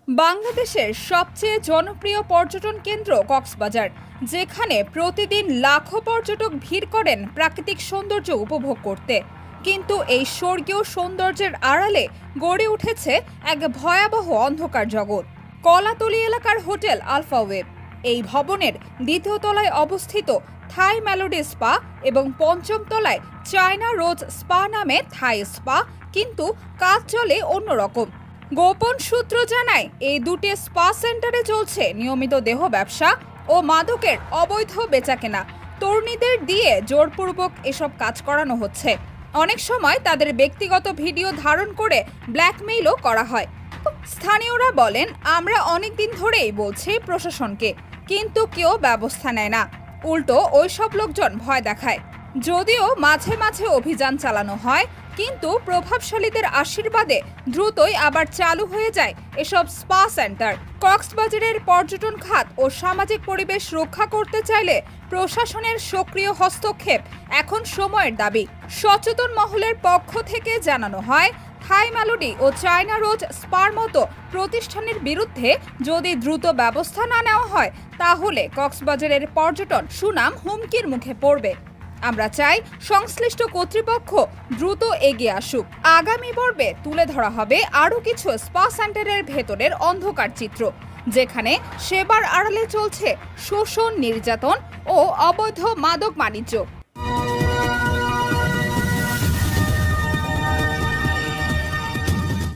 বাংলাদেশের সবচেয়ে জনপ্রিয় পর্যটন কেন্দ্র কক্সবাজার, যেখানে প্রতিদিন লাখো পর্যটক ভিড় করেন প্রাকৃতিক সৌন্দর্য উপভোগ করতে। কিন্তু এই স্বর্গীয় সৌন্দর্যের আড়ালে গড়ে উঠেছে এক ভয়াবহ অন্ধকার জগৎ। কলাতলী এলাকার হোটেল আলফা ওয়েব এই ভবনের দ্বিতীয় তলায় অবস্থিত থাই মেলোডি স্পা এবং পঞ্চম তলায় চায়না রোজ স্পা নামে থাই স্পা, কিন্তু কাজ চলে অন্যরকম। গোপন সূত্র জানায়, এই দুটি স্পা সেন্টারে চলছে নিয়মিত দেহ ব্যবসা ও মাদকের অবৈধ বেচাকেনা। তরুণীদের দিয়ে জোরপূর্বক এসব কাজ করানো হচ্ছে। অনেক সময় তাদের ব্যক্তিগত ভিডিও ধারণ করে ব্ল্যাকমেইলও করা হয়। স্থানীয়রা বলেন, আমরা অনেক দিন ধরেই বলছি প্রশাসনকে, কিন্তু কেউ ব্যবস্থা নেয় না। উল্টো ওইসব লোকজন ভয় দেখায়। যদিও মাঝে মাঝে অভিযান চালানো হয়, কিন্তু প্রভাবশালীদের আশীর্বাদে দ্রুতই আবার চালু হয়ে যায় এসব স্পা সেন্টার। কক্সবাজারের পর্যটন খাত ও সামাজিক পরিবেশ রক্ষা করতে চাইলে প্রশাসনের সক্রিয় হস্তক্ষেপ এখন সময়ের দাবি। সচেতন মহলের পক্ষ থেকে জানানো হয়, থাই মেলোডি ও চায়না রোজ স্পার মতো প্রতিষ্ঠানের বিরুদ্ধে যদি দ্রুত ব্যবস্থা না নেওয়া হয়, তাহলে কক্সবাজারের পর্যটন সুনাম হুমকির মুখে পড়বে। আমরা চাই সংশ্লিষ্ট কর্তৃপক্ষ দ্রুত এগিয়ে আসুক। আগামী পর্বে তুলে ধরা হবে আরও কিছু স্পা সেন্টারের ভেতরের অন্ধকার চিত্র, যেখানে সেবার আড়ালে চলছে শোষণ, নির্যাতন ও অবৈধ মাদক বাণিজ্য।